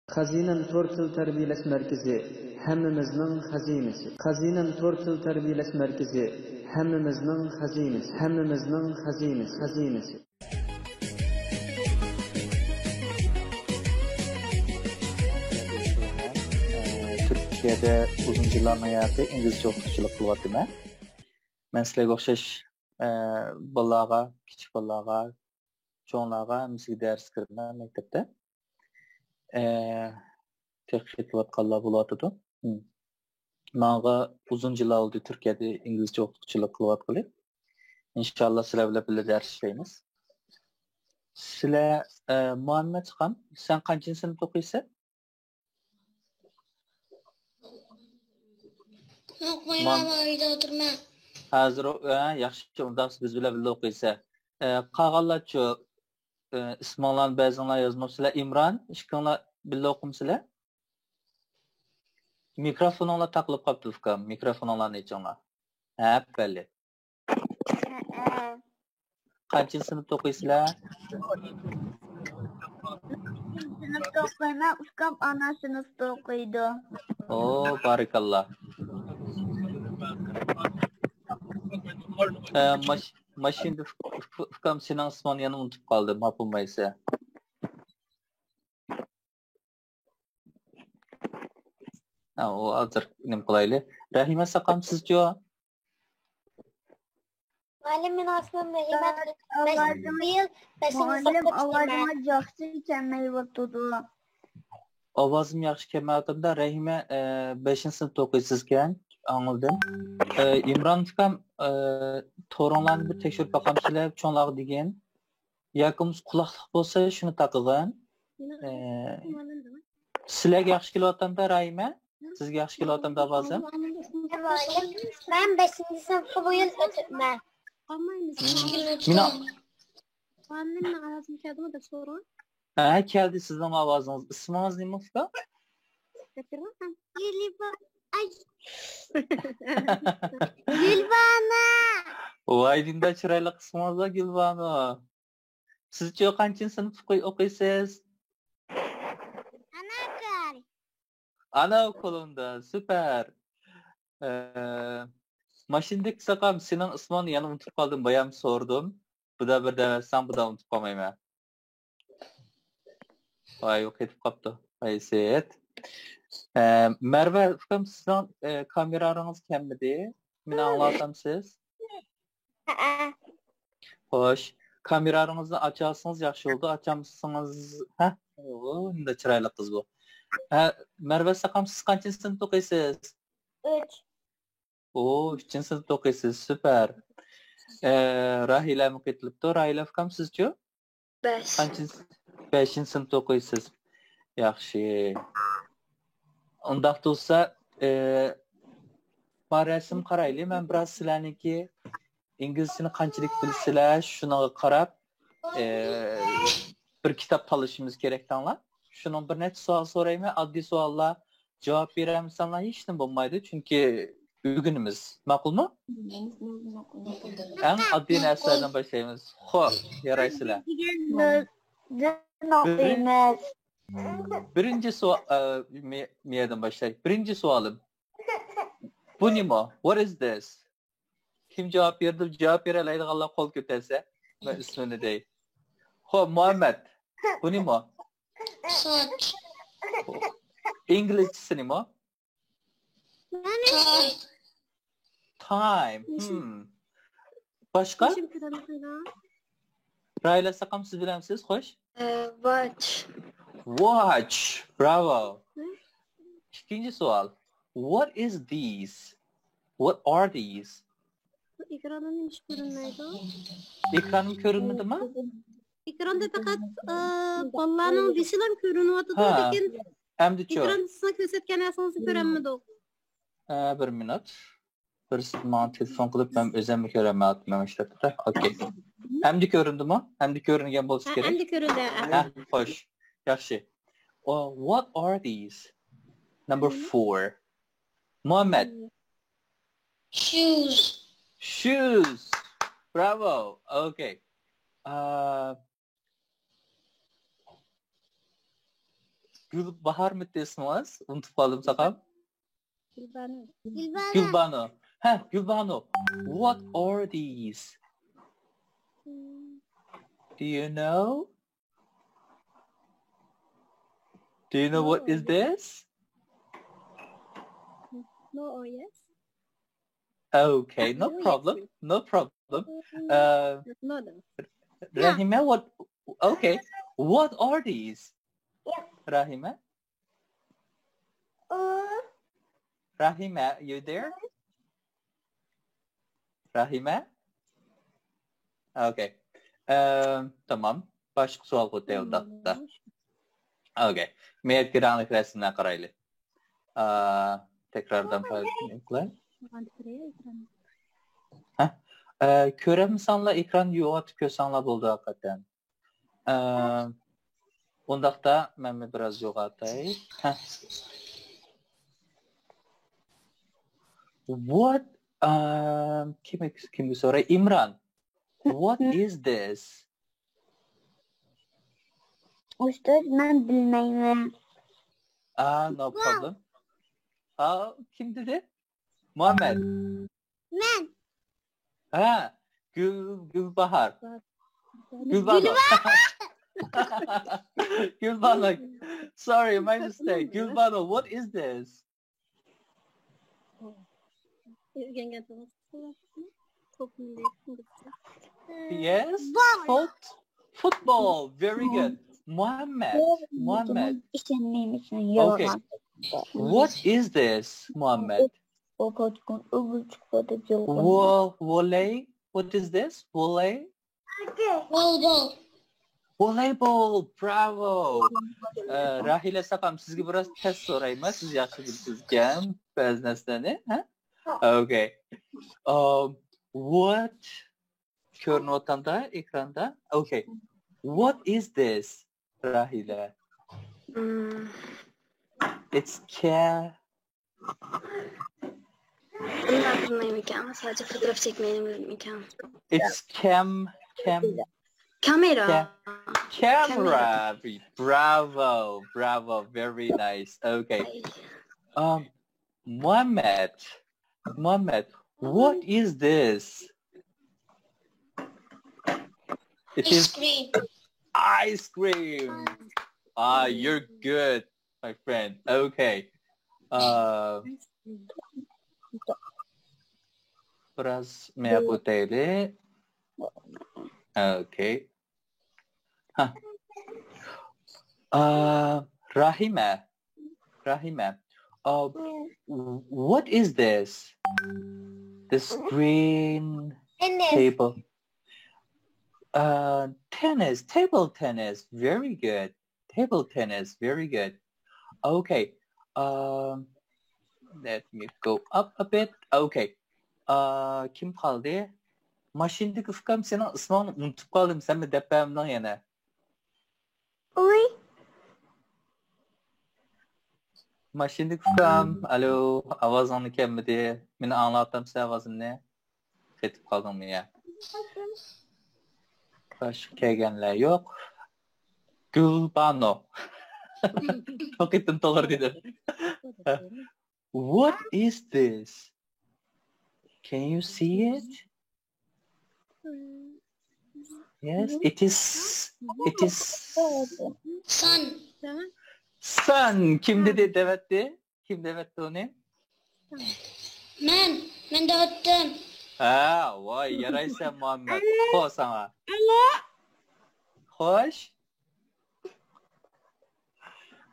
Xazinem Tortil Terbiyeleş Merkezi hemmimizning xazinesi. Xazinem Tortil Terbiyeleş Merkezi hemmimizning xazinesi. Hemmimizning xazinesi. Türkiye'de uzun yıllar hayatı İngilizce okutuculuk kılıvadım. Ben sizlerge okşaş balağa, kiçik balağa, çoğunlağa müzik ders kırdım mektepte. Türkçe kılıvatkallar bulatıdı. Mağa uzun yıllar oldu Türkiye'de İngilizce okutuculuk kılıvatkalı. İnşallah sizlerle bile ders işleyiniz. Sizler Muhammed Khan, sen kaçıncı sınıf okuyorsun? Oqmayman, uyda o'tirman. Hazır yaxshi, unda biz bilan birga o'qiysiz. Qolganlarchi isminglarni ba'zinglar yozmabsizlar. Imron, ishqinglar birga o'qimsizlar. Mikrofoninglar taqilib qolibdi ukam. Mikrofoninglarni echinglar. Ha, belli. Qancha sinfda o'qiysizlar? Sınıfta oqmayman, ukam ana sınıfta o'qiydi. Oo, barakallah. Mashinda ukam sening ismingni yana unutib qoldim, ma'lummaysa. O hozir nim qilaylik. Rahima saqam sizchi? Muallim, men ismim Rahima. Muallim, ovozim yaxshi kelmayotdi. Ovozim yaxshi kelmayotganda Rahima 5-sinfda o'qiysizkan, anladim. Imron ukam to'g'ringlarni bir tekshirib boqamsizlar, cho'nlar degan. Yoki quloqlik bo'lsa, shuni taqig'in. Sizlarga yaxshi kelyaptimi Rahima? Sizga yaxshi kelyaptimi ovozim? Ben 5. sınıfta bu yıl o'tibman. Muallimning ovozim keldimi deb so'rang. Ha, keldi sizning ovozingiz. Ismingiz nima uka? Gulbana. Voy, dinda chiroyli ismingiz bor Gulbano. Sizchi qancha sinf o'qiysiz? Ana okulunda, süper. Maşindeki sakam senin ismini yana unutib qoldim, bayam sordum. Bu da bir demezsen bu da unutib qolmayman. Vay, yo'q etib qopti. Hayset. Merve, ukam sizning kameralarınız kemmidi? Meni anglatamsiz? Xo'sh, kameralarınızı açarsınız yaxshi oldu. Açamsınız. Ha, o, unda chiroyli qiz bu. Merve sakam siz qancha sinfda o'qiysiz? 3. Oo, 3-sinfda o'qiysiz. Süper. Rahila muqetlibdi. Rahila ukam sizchi? 5. Qancha 5-sinfda o'qiysiz? Yaxshi. Undaq bo'lsa, resim qaraylik. Men biroz sizlarniki inglizchani qanchalik bilsizlar, shuni qarab bir kitob tanlashimiz kerak tanlar. Şunun bir net savol so'rayman. Oddiy savollar javob beramisanlar hech nima bo'lmaydi, chunki bugunimiz ma'qulmi? Eng oddiy narsalardan boshlaymiz. Xo'p, yaraysizlar. Birinci savol meyadan başlayayım. Birinci savolim. Bu nima? What is this? Kim cevap verdi? Cevap beroladiganlar qo'l ko'tarsa, men ismini deyim. Xo'p, Muhammad. Bu nima? Saç. İngilizcesi nima? Time. Başka? Rayla Sakam siz bilir misiniz? Hoş. Watch. Watch. Bravo. İkinci sual. What is these? What are these? Ekranın hiç görünmeydi. Ekranım görünmedi mi? Ekranda fakat ballarının dişiler görünüyordu. Ha. Lekin Hem de çok. ekran dışına gösterken yasanızı göremedik. Bir minut. Birisi bana telefon kılıp ben özenme göremedim. Memişlerdi. Okey. Hem de göründü mü? Hem de görüngen bolsa gerek. Hem de göründü. Hoş. Yaxşı. What are these? Number 4. Muhammed. Shoes. Shoes. Bravo. Okay. Gülbahar müddesiniz? Unutup kaldım sakam. Silvana. Gülbano. Heh, Gülbano. What are these? Do you know? Do you know what is this? No or yes? Okay, no No, problem. yes. No problem. No, no. Rahime, what? Okay, what are these? Rahime? Rahime, you there? Rahime? Okay. Tamam. Başka sual koyayım da. Okay. Meyet giranlık resimden karaylı. Tekrardan paylaşayım. Körem ekran yoğurt kösanla buldu hakikaten. Ondaqda mən biraz yoğatayım. What? Kim soruyor? İmran. What is this? Ustad ben bilmeyim. No problem. Kim dedi? Muhammed. Ben. Gülbahar. Gülbano. Gülbano. Sorry, my mistake. Gülbano, what is this? Yes? Football. Very good. Muhammed. Okay. What is this, Muhammed? Volley. What is this? Volley? Voleybol. Bravo. Rahile Sakam, sizge biraz test sorayım. Siz yaxşı bilsizken bəzi nəsəni. Okay. What? Görünü otanda, ekranda. Okay. What is this, Rahile? It's sadece fotoğraf çekmeyelim imkan. It's Kamera. Camera. Bravo. Very nice. Okay. Muhammed, what is this? It is ice cream. You're good, my friend. Okay. Biraz meyaputeli. Okay. Rahime. What is this? This green table. Table tennis. Very good. Table tennis. Very good. Okay. Let me go up a bit. Okay. Kim kaldı? Maşindeki fıkam senin ısmağını unutup kaldım. Sen mi depremden yana? Oy. Maşindeki fıkam. Alo. Avazını kemmedi. Beni anlattım size avazın ne? Ketip kaldım mı ya? Başka kelgenler yok. Gülbano. Çok ettim doğru dedim. What is this? Can you see it? Yes, it is sun. Kim dedi devetti? Kim devetti onu? Ben de attım. Vay yaraysa Muhammed. Hoş sana. Hoş.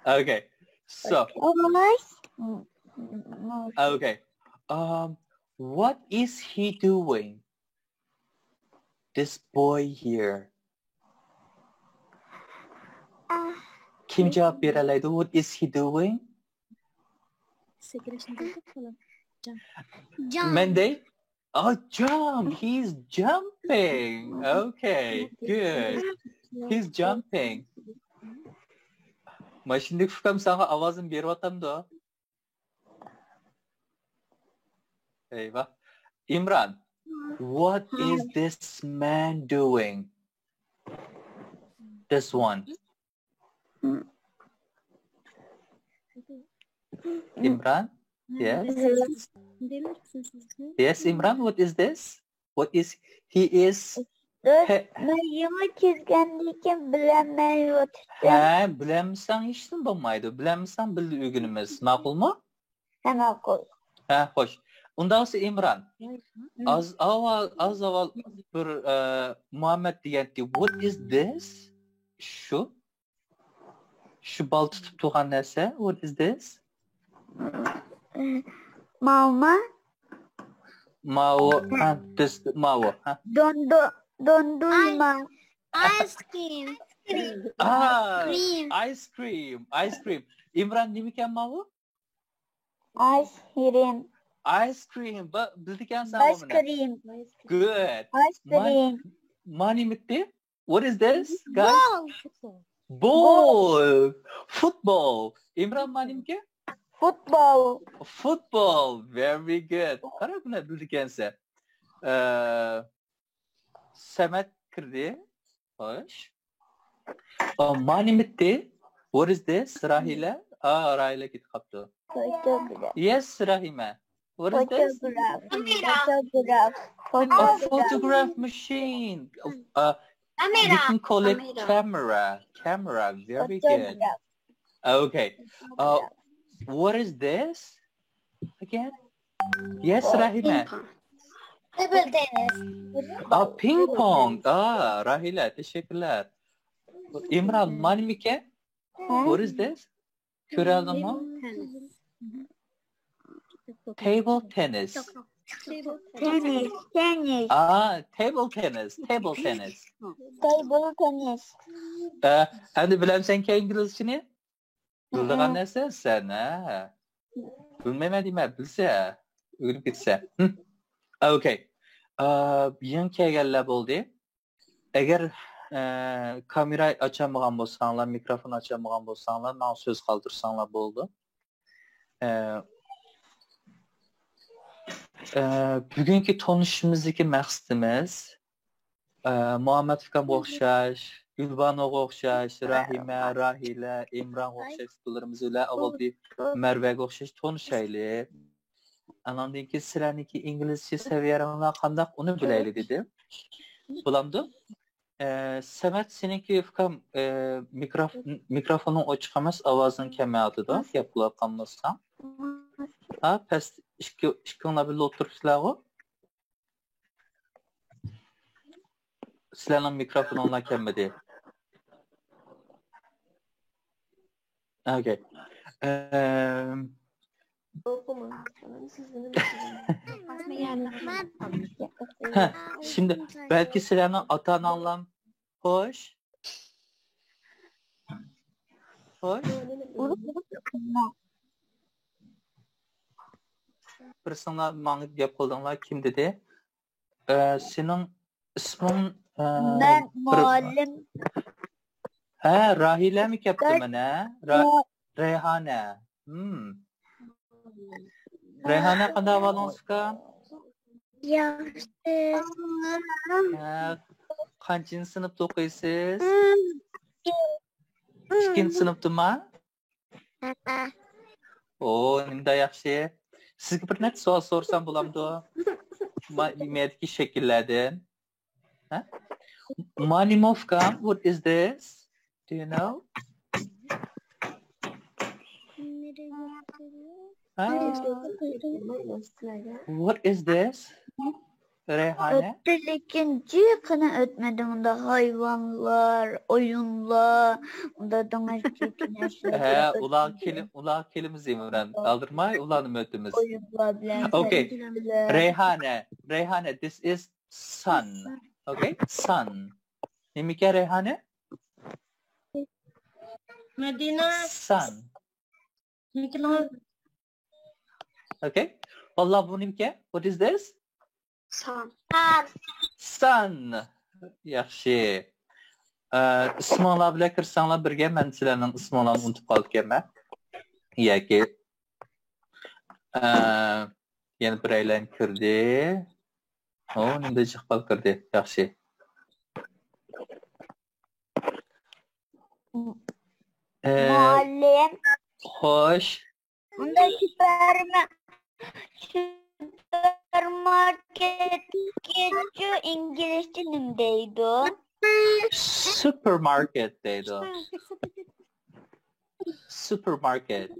Okay. So. Okay. What is he doing? This boy here. Kim cevap verelaydı? What is he doing? Monday? Jump. He's jumping. Okay, good. He's jumping. Maşindeki fıkam sana avazın bir vatam da. Eyvah. İmran, what is this man doing? This one. Imran? Yes. Yes, Imran, what is this? What is he is? Meryem'i çizgendiyken bilemeyi oturttum. He, bilemsen hiç mi bulmaydı? Bilemsen bildi günümüz. Makul mu? Hemen koy. He, hoş. Ondan sonra İmran. Az aval bir Muhammed diyendi. What is this? Şu bal tutup tuğan nese? What is this? Mama Mao. Ha, this Mao. Ha. dondurma. Ice cream. Ah, Cream. ice cream. İmran demiken Mao? Ice cream. Ice cream. Bildiken sen Ice cream. Good. Ice cream. Money bitti. What is this, guys? Ball. Ball. Football. İmran manimke? Futbol. Football. Very good. Kara buna bildiken sen. Semet kirdi. Hoş. Money bitti. What is this? Rahile. Rahile git kaptı. Fotoğraf. Yes, Rahime. What is this? Fotoğraf. A photograph machine. You can call it camera. Camera. Very good. Okay. What is this? Again? Yes, Rahime. Table tennis. Ping pong. Rahile. Teşekkürler. İmran, manimike? What is this? Kürel mı? Table tennis. Tenis. Table tennis. Table tenis. Hadi bilemsen ki İngilizcini? Bildiğin neyse sen ha. Bilmemediğime bilse. Öğrenip gitse. Okay. Yan kegeller oldu. Eğer kamerayı açamayan bolsanlar, mikrofon açamayan bolsanlar, bana söz kaldırsanlar boldu. Bugünkü tanışımızdaki məqsədimiz Muhammed Fikam oxşaş, Gülbano oxşaş, Rahime, Rahile, İmran oxşaş bularımız ilə avval bir Mərvə oxşaş tanışaylı. Anladım ki sizlərinki İngilizce səviyyələrinə qandaq onu biləyli dedim. Bulamdı. Səmət seninki Fikam mikrofonun açıq emas, avazın kəməyatıdır. Yapılar qanmazsan. Pəs işki ona birlə oturub silahı. Silahın mikrofonu ona kəmmədi. Okay. Şimdi belki silahın atan anlam hoş. Hoş. Birisine manıp yapıldığınlar kim dedi? Senin ismin... Ben muallim. Rahile mi yaptı bana? Reyhane. Reyhane kadar valonska? Yaxşı. Kaçıncı sınıfta okuyasınız? İkinci sınıfta mı? Nimdə yaxşı. Sizə bir net sual sorsam bulamdı. Bilmədiki şəkillərdən. Manimovka, what is this? Do you know? What is this? Reyhane? Öttürlükinci kana ötmedim. Onda hayvanlar, oyunlar, onda domates Ulan kelimiz İmran. Aldırmay, ulanım ötümüz. oyunlar bilen. Okay. Reyhane, this is sun. Okay, sun. Nemike Reyhane? Medina. Sun. Okay. Vallahi bu Nemike, what is this? Sun. Yaxşı. İsmanlar bilə kırsanlar birgə, mən sizlərlə ismanlarını unutub qalıb gəlmə. Yəki. Yəni bir əylən kirdi. Nimdə çıxbal kirdi. Yaxşı. Muallim. Hoş. Unda süpermarketçi İngilizce nimdeydi? Supermarket'teydi o. Supermarket.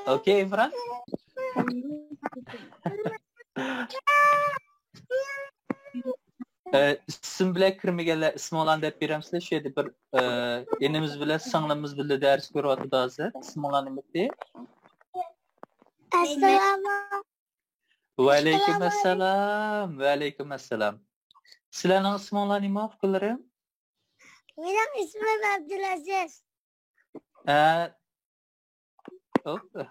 Okay, İmran? Sizin bile kirmegele ismi olan dep berem sizle şöyle bir enimiz bile sınglımız bile ders görüyordu hazır. İsmi olan emekti. Assalamu Ve aleykümselam. Ve aleykümselam. Sizlerin ismi olan ima fikirlerim? Benim ismim Abdülaziz. Hop.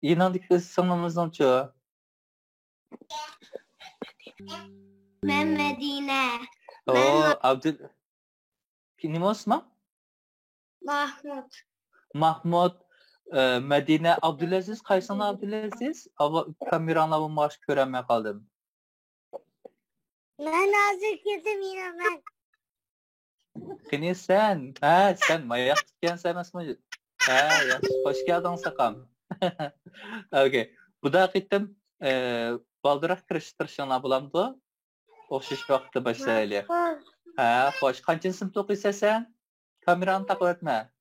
İnandık ki sınglımızdan çoğu. Ben Medine. O Abdül... Kim osman? Mahmut. Mahmud, Medine, Abdülaziz, Kaysan Abdülaziz. Ama kameranla bu maaş göremeye kaldım. Ben hazır kesim yine ben. Kini sen. Sen mayak tutuyan sen asmacı. Hoş geldin sakam. Okay. Bu da gittim. Baldırak kırıştırışına bulamdı. Oxşiş vaxtı başlayalım. Hoş. Kaçıncı sınıfta okuyorsun sen? Kameranı takip etme.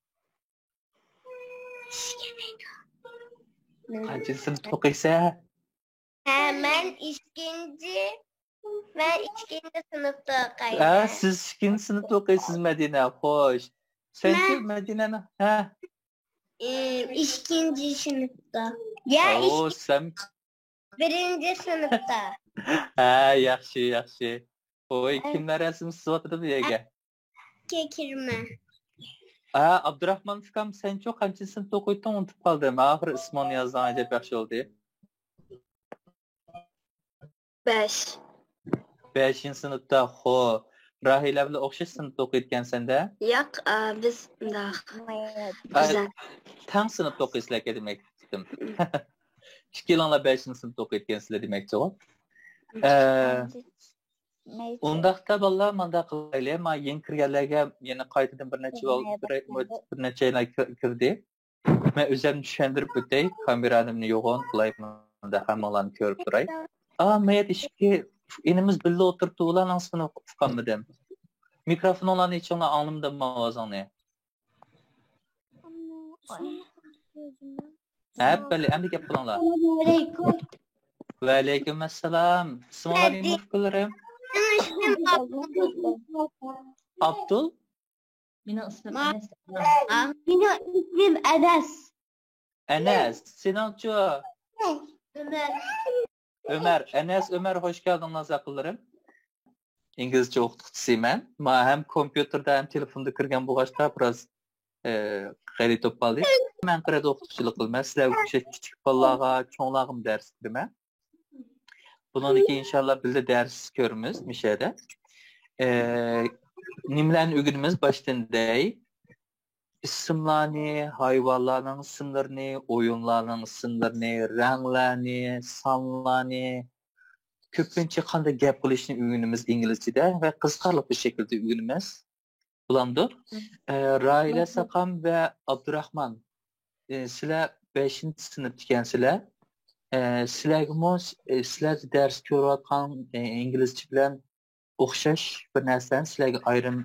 Kaçıncı sınıfta okuyorsun? Hemen ikinci sınıfta okuyayım. Siz ikinci sınıfta okuyorsunuz Medine. Hoş. Sen ki Medine'nin? İkinci sınıfta. Sen... Birinci sınıfta. Yaxşı. Oy, kimler resmisiz oturdu diye. Kekirme. Abdurrahman Fikam sen çok kaçıncı sınıfta okuyordun unutup kaldım. Ahır ismini yazdan acayip yaxşı oldu. 5. 5. sınıfta ho. Rahile bile okşaş sınıfta okuyotgan sende. Yok, biz daha. Güzel. Tam sınıfta okuyuslar demek istedim. 2 yılınla 5. sınıfta okuyotgan sizler demekçi o. Undaqda balla manda qilayli. Ma yeni kirganlarga yana qaytadan bir necha yillar kirdi. Men o'zim tushuntirib o'tay. Kameramni yo'g'on qilayman da hammalarni ko'rib turay. Mayat ishki inimiz birga o'tiribdi, ularning ismini uqqanmidim. Mikrofon olanı için ona anlamda mavazanı. Hep böyle endi gap qilinglar. Va alaykumassalom. İsminglarni mufkularim. Abdul. Benim ismim Enes. Enes. Sinanço. Ömer. Enes, Ömer hoş geldin nazaklarım. İngilizce o'qituvchisiman. Ma hem kompyuterda hem telefonda kirgan bo'lg'achqa biraz g'ayri to'pollik. Men qirada o'qituvchilik qilman. Sizlarga o'xshash kichik bolalarga, cho'nglarga dars beraman. Bundan keyin inshaalloh birga dars ko'ramiz mishada. Nimalarni o'rganamiz boshdanday? İsimlarni, hayvanlarning ismlarini, o'yinlarning ismlarini, ranglarni, sonlarni ko'pincha qanday gap qilishni o'rganamiz inglizchada va qiziqarli bir shaklda o'rganamiz. Bulamdi. Raila Saqam va Abdurahman. Sizlar 5-sinf ekansizlar. Sizlar dars ko'rayotgan inglizcha bilan o'xshash bir narsani sizlarga ayrim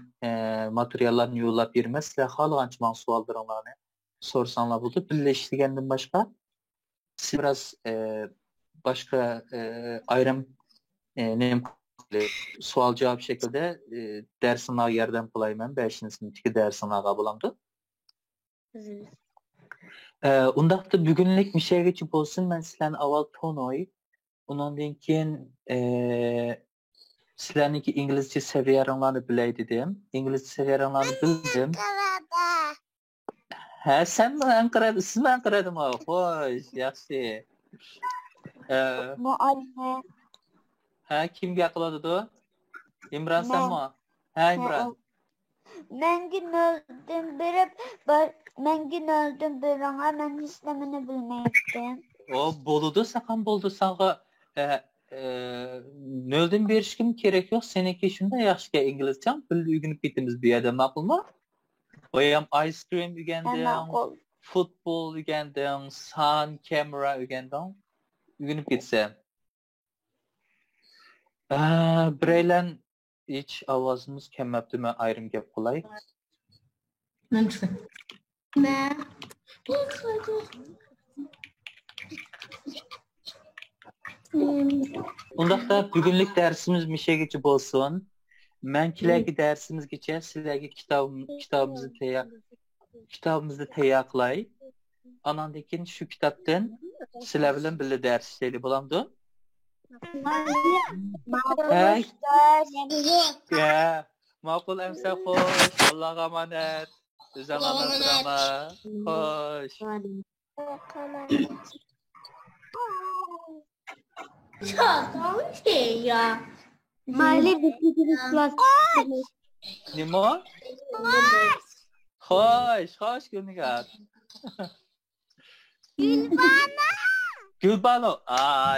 materiallarni yo'llab beramiz. Sizlar xohlagancha men savollaringlarni so'rasanglar bo'ldi. Birlashtirgandan boshqa siz biraz başka ayrim sual cevap şekilde dersine yerden bulayım. 5. sınıftaki dersine bulamdı. Undaqda bugünlük bir şey geçip olsun. Ben sizlerin aval tonoy. Ondan keyin sizlerinki İngilizce seviyelerini biley dedim. İngilizce seviyelerini bildim. Sen mi Ankara'da? Siz mi Ankara'da mı? Hoş, yaxşı. Muallime. Kimga qiladi o? İmran sen mi? İmran. Men öldüm birine men ismini bilmeydim. O boludu sakan boldu sana nöldün berişkim gerek yok. Seninki şunda yaxşıga İngilizcem. Birga öğrenip ketimiz bir yerda ma'qulmi? Oyam ice cream ügendin, Ma'qul. futbol ügendin, sun, camera ügendin. Ügünüp gitsem. Bireylen hiç avazımız kemmepti, ben ayrım gep kolay. Ma. Undaqda bugünlük dersimiz mişe geçip olsun. Men kilerki dersimiz geçer, sizlerge kitabımızı teyaqlay. Anandekin şu kitaptan sizler bilen birle ders işleyli bulamdı. Hey. Ya, maqul emse hoş, Allah'a emanet. Özem anasırama, hoş. Çok şey ya. Mali bitirdik class. Nimo? Hoş günügat. Gülbano.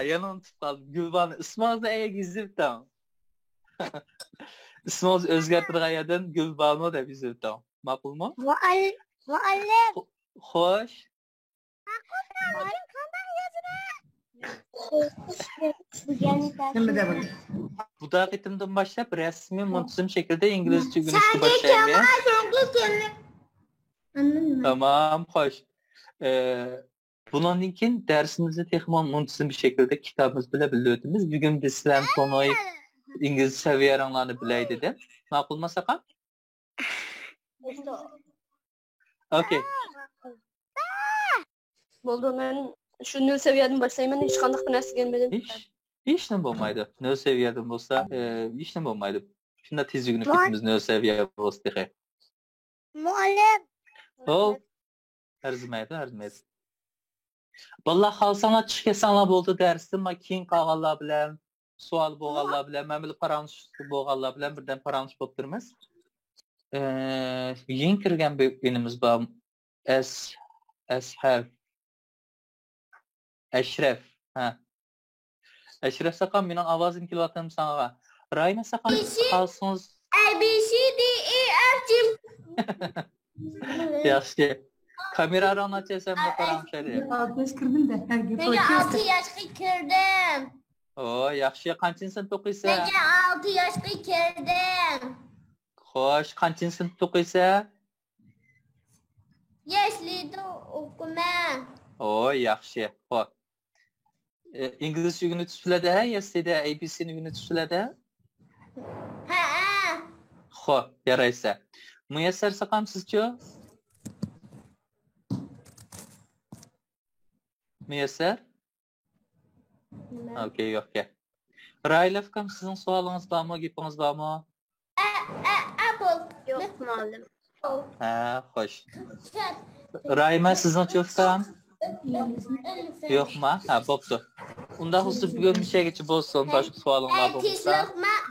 Yanım tutkaldım. Gülbano. İsminiz de gizli tam. İsminiz özgertirgayadan Gülbano da bizim tam. Makul mu? Muallim. Hoş. Bu da etimden başlayıp resmi muntazam şekilde İngilizce günüstü başlayalım. Tamam, hoş. Bunun için dersimizi tekrar muntazam bir şekilde kitabımız bile biliyordunuz. Bugün biz sizden sonu İngilizce seviyeranlarını biley dedim. Makul mu sakın? Okey. Boldu, men şu nil seviyeden başlayayım, hiç qandaq bir narsa gelmedi. Hiç ne olmaydı. Nöl seviyeden olsa hiç ne olmaydı. Şunda tez günü kitimiz nöl seviye olsa diye. Muallim. Ol. Arzumaydı. Vallahi halsana çıkesanlar boldu dersim, ma keyin qağanlar bilen, sual boğanlar bilen, men bilip paranış boğanlar bilen birden paranış bolup turmiz. Yeni kirgen beynimiz var. Eşref. Eşref sakın mening avazim kelyaptimi sana. Rayna sakın qalsınız. A, B, C, D, E, F, G. Yaxshi. Kamerani anlatacağım da paramşeri. 60 kirdim de her gün Nega 6 yaşga kirdim. Yaxshi. Qanchinchi sinfda o'qiysan? Nega 6 yaşga kirdim. Xo'sh, qanchinchi sinfda o'qiysan? Yaşlıydı okuman. Yaxshi. Xo'p. İngilizce günü tuzlada, yasida ABC'ni günü tuzlada? Ha. Xo'p, yaraysa. Muyassar saqam sizchi? Muyassar? Okey, yo'q. Rayla fikam sizning savolingiz bormi, gapingiz bormi? Apple. Yo'q, muallim. Xo'sh. Rayma sizning fikam? Yo'qmi? Bo'pti. Unda hozir bugun bir şey geçip olsun, başka savolingiz bo'lsa. Tisliqma